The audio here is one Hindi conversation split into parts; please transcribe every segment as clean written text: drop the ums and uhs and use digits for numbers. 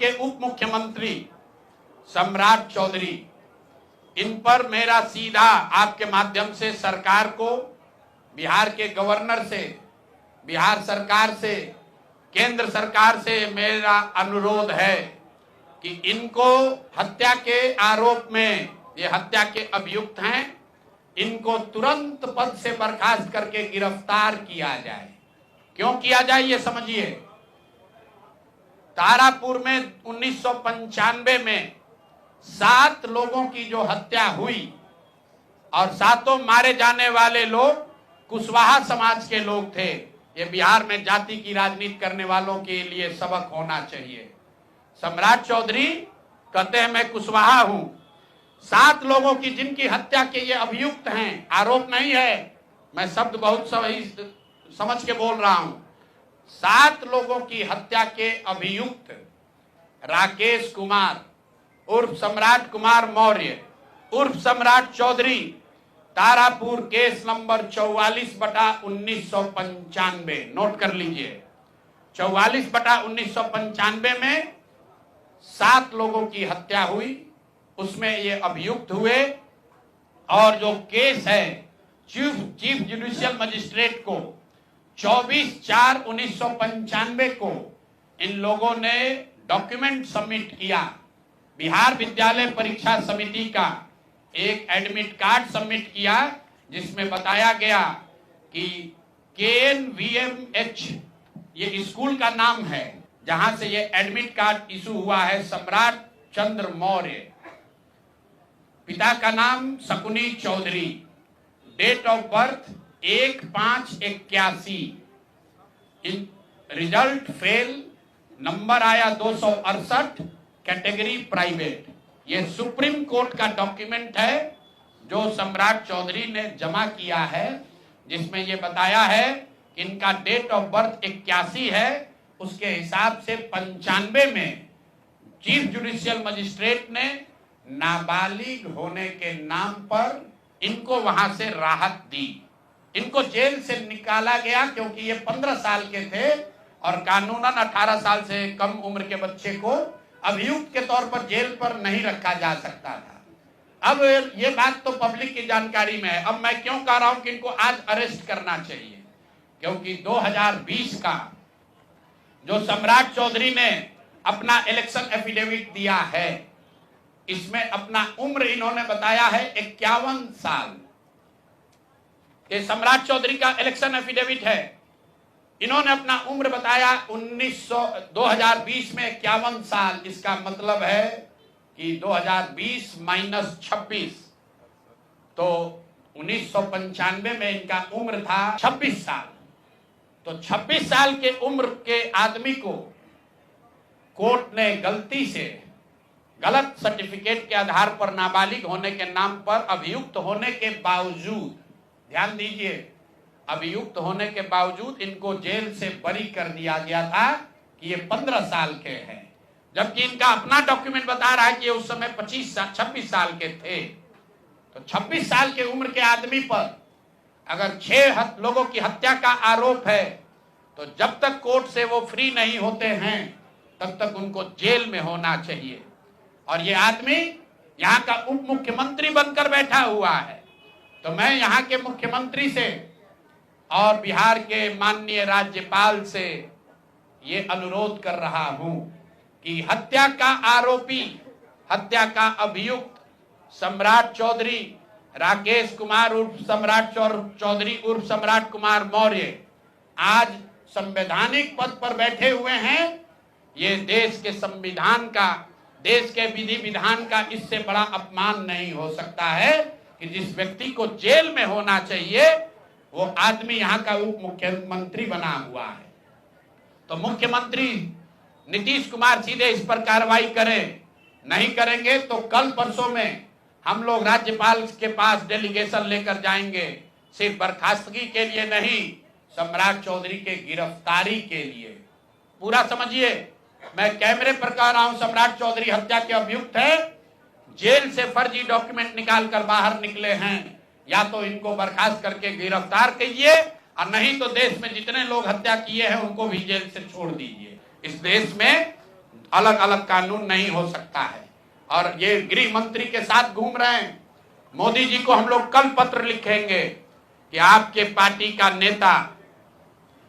के उप मुख्यमंत्री सम्राट चौधरी, इन पर मेरा सीधा आपके माध्यम से सरकार को, बिहार के गवर्नर से, बिहार सरकार से, केंद्र सरकार से मेरा अनुरोध है कि इनको हत्या के आरोप में, ये हत्या के अभियुक्त हैं, इनको तुरंत पद से बर्खास्त करके गिरफ्तार किया जाए। क्यों किया जाए ये समझिए। तारापुर में 1995 में 7 लोगों की जो हत्या हुई और 7 मारे जाने वाले लोग कुशवाहा समाज के लोग थे। ये बिहार में जाति की राजनीति करने वालों के लिए सबक होना चाहिए। सम्राट चौधरी कहते हैं मैं कुशवाहा हूं। 7 लोगों की जिनकी हत्या के ये अभियुक्त हैं, आरोप नहीं है, मैं शब्द बहुत सही समझ के बोल रहा हूं। 7 लोगों की हत्या के अभियुक्त राकेश कुमार उर्फ सम्राट कुमार मौर्य उर्फ Samrat Choudhary, Tarapur case number 44/1995, note कर लीजिए। 44/1995 में 7 लोगों की हत्या हुई, उसमें ये अभियुक्त हुए और जो केस है चीफ जुडिशियल मजिस्ट्रेट को 24/4/1995 को इन लोगों ने डॉक्यूमेंट सबमिट किया। बिहार विद्यालय परीक्षा समिति का एक एडमिट कार्ड सबमिट किया जिसमें बताया गया कि KNVMH ये स्कूल का नाम है जहां से ये एडमिट कार्ड इशू हुआ है। सम्राट चंद्र मौर्य, पिता का नाम Shakuni Choudhary, date of birth 1/5/81, result fail, number आया 268, कैटेगरी प्राइवेट। ये सुप्रीम कोर्ट का डॉक्यूमेंट है जो सम्राट चौधरी ने जमा किया है, जिसमें ये बताया है कि इनका डेट ऑफ बर्थ 81 है, उसके हिसाब से 95 में चीफ जुडिशियल मजिस्ट्रेट ने नाबालिग होने के नाम पर इनको वहां से राहत दी। इनको जेल से निकाला गया क्योंकि ये 15 साल के थे और कानूनन 18 साल से कम उम्र के बच्चे को अभियुक्त के तौर पर जेल पर नहीं रखा जा सकता था। अब ये बात तो पब्लिक की जानकारी में है। अब मैं क्यों कह रहा हूं कि इनको आज अरेस्ट करना चाहिए, क्योंकि 2020 का जो सम्राट चौधरी ने अपना इलेक्शन एफिडेविट दिया है, इसमें अपना उम्र इन्होंने बताया है 51 साल। ये सम्राट चौधरी का इलेक्शन एफिडेविट है। इन्होंने अपना उम्र बताया 2020 में 51 साल। इसका मतलब है कि 2020 - 26, तो 1995 में इनका उम्र था 26 साल। तो 26 साल के उम्र के आदमी को कोर्ट ने गलती से गलत सर्टिफिकेट के आधार पर नाबालिग होने के नाम पर अभियुक्त होने के बावजूद, ध्यान दीजिए, अभियुक्त होने के बावजूद इनको जेल से बरी कर दिया गया था कि ये 15 साल के हैं, जबकि इनका अपना डॉक्यूमेंट बता रहा है कि ये उस समय 26 साल के थे। तो 26 साल के उम्र के आदमी पर अगर 6 लोगों की हत्या का आरोप है तो जब तक कोर्ट से वो फ्री नहीं होते हैं तब तक उनको जेल में होना चाहिए। और ये आदमी यहाँ का उप मुख्यमंत्री बनकर बैठा हुआ है। तो मैं यहाँ के मुख्यमंत्री से और बिहार के माननीय राज्यपाल से ये अनुरोध कर रहा हूं कि हत्या का आरोपी, हत्या का अभियुक्त सम्राट चौधरी, राकेश कुमार उर्फ सम्राट चौधरी उर्फ सम्राट कुमार मौर्य आज संवैधानिक पद पर बैठे हुए हैं। ये देश के संविधान का, देश के विधि विधान का इससे बड़ा अपमान नहीं हो सकता है कि जिस व्यक्ति को जेल में होना चाहिए वो आदमी यहाँ का उप मुख्यमंत्री बना हुआ है। तो मुख्यमंत्री नीतीश कुमार सीधे इस पर कार्रवाई करें। नहीं करेंगे तो कल परसों में हम लोग राज्यपाल के पास डेलीगेशन लेकर जाएंगे, सिर्फ बर्खास्तगी के लिए नहीं, सम्राट चौधरी के गिरफ्तारी के लिए। पूरा समझिए, मैं कैमरे पर कह रहा हूं, सम्राट चौधरी हत्या के अभियुक्त है, जेल से फर्जी डॉक्यूमेंट निकाल कर बाहर निकले हैं। या तो इनको बर्खास्त करके गिरफ्तार कीजिए और नहीं तो देश में जितने लोग हत्या किए हैं उनको भी जेल से छोड़ दीजिए। इस देश में अलग अलग कानून नहीं हो सकता है। और ये गृह मंत्री के साथ घूम रहे हैं। मोदी जी को हम लोग कल पत्र लिखेंगे कि आपके पार्टी का नेता,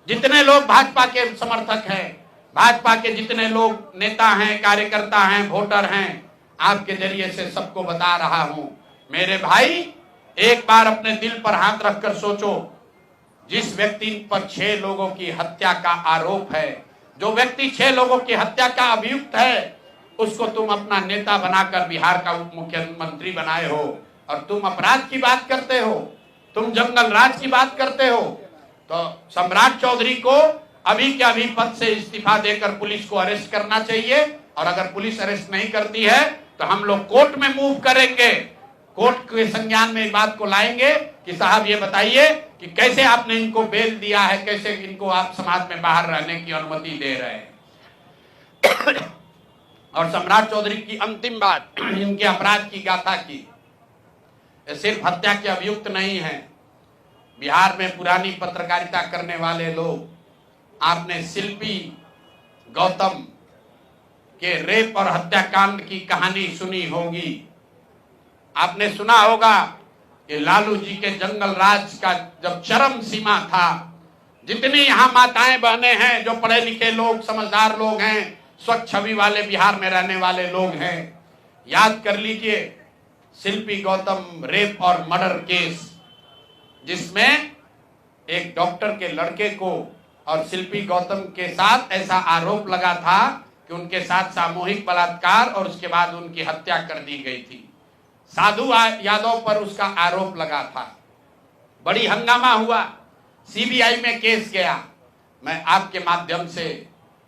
जितने लोग भाजपा के समर्थक हैं, भाजपा के जितने लोग नेता हैं, कार्यकर्ता हैं, वोटर हैं, आपके जरिए से सबको बता रहा हूं, मेरे भाई एक बार अपने दिल पर हाथ रखकर सोचो। जिस व्यक्ति पर 6 लोगों की हत्या का आरोप है, जो व्यक्ति 6 लोगों की हत्या का अभियुक्त है, उसको तुम अपना नेता बनाकर बिहार का उप मुख्यमंत्री बनाए हो और तुम अपराध की बात करते हो, तुम जंगल राज की बात करते हो। तो सम्राट चौधरी को अभी के अभी पद से इस्तीफा देकर पुलिस को अरेस्ट करना चाहिए, और अगर पुलिस अरेस्ट नहीं करती है तो हम लोग कोर्ट में मूव करेंगे, कोर्ट के संज्ञान में इस बात को लाएंगे कि साहब ये बताइए कि कैसे आपने इनको बेल दिया है, कैसे इनको आप समाज में बाहर रहने की अनुमति दे रहे हैं। और सम्राट चौधरी की अंतिम बात, इनके अपराध की गाथा की, सिर्फ हत्या के अभियुक्त नहीं है। बिहार में पुरानी पत्रकारिता करने वाले लोग, आपने शिल्पी गौतम के रेप और हत्याकांड की कहानी सुनी होगी। आपने सुना होगा कि लालू जी के जंगल राज का जब चरम सीमा था, जितनी यहाँ माताएं बहनें हैं, जो पढ़े लिखे लोग, समझदार लोग हैं, स्वच्छ छवि वाले बिहार में रहने वाले लोग हैं, याद कर लीजिए शिल्पी गौतम रेप और मर्डर केस, जिसमें एक डॉक्टर के लड़के को और शिल्पी गौतम के साथ ऐसा आरोप लगा था कि उनके साथ सामूहिक बलात्कार और उसके बाद उनकी हत्या कर दी गई थी। साधु यादव पर उसका आरोप लगा था, बड़ी हंगामा हुआ, सीबीआई में केस गया। मैं आपके माध्यम से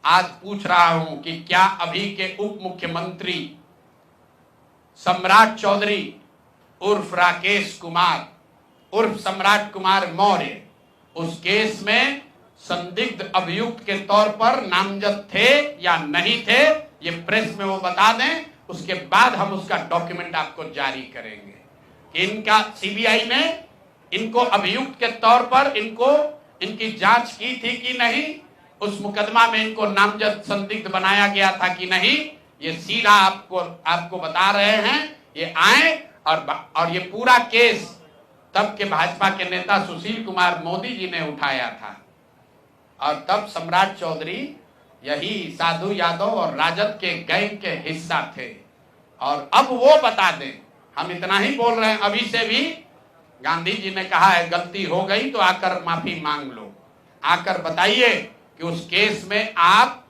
आज पूछ रहा हूं कि क्या अभी के उप मुख्यमंत्री सम्राट चौधरी उर्फ राकेश कुमार उर्फ सम्राट कुमार मौर्य उस केस में संदिग्ध अभियुक्त के तौर पर नामजद थे या नहीं थे, ये प्रेस में वो बता दें, उसके बाद हम उसका डॉक्यूमेंट आपको जारी करेंगे कि इनका सीबीआई ने इनको अभियुक्त के तौर पर इनकी जांच की थी कि नहीं, उस मुकदमा में इनको नामजद संदिग्ध बनाया गया था कि नहीं। ये सीधा आपको बता रहे हैं। ये आए और ये पूरा केस तब के भाजपा के नेता सुशील कुमार मोदी जी ने उठाया था, और तब सम्राट चौधरी यही साधु यादव और राजद के गैंग के हिस्सा थे। और अब वो बता दें, हम इतना ही बोल रहे हैं, अभी से भी गांधी जी ने कहा है गलती हो गई तो आकर माफी मांग लो, आकर बताइए कि उस केस में आप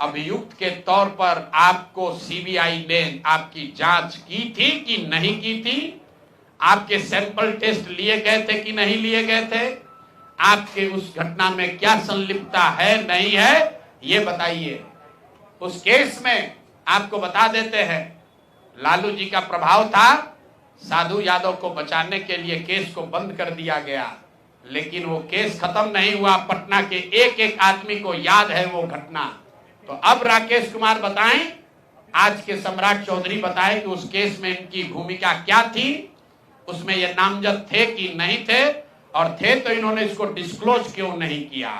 अभियुक्त के तौर पर आपको सीबीआई ने आपकी जांच की थी कि नहीं की थी, आपके सैंपल टेस्ट लिए गए थे कि नहीं लिए गए थे, आपके उस घटना में क्या संलिप्तता है नहीं है, ये बताइए। उस केस में आपको बता देते हैं, लालू जी का प्रभाव था, साधु यादव को बचाने के लिए केस को बंद कर दिया गया, लेकिन वो केस खत्म नहीं हुआ। पटना के एक एक आदमी को याद है वो घटना। तो अब राकेश कुमार बताएं, आज के सम्राट चौधरी बताएं कि उस केस में इनकी भूमिका क्या थी, उसमें ये नामजद थे कि नहीं थे, और थे तो इन्होंने इसको डिस्क्लोज क्यों नहीं किया।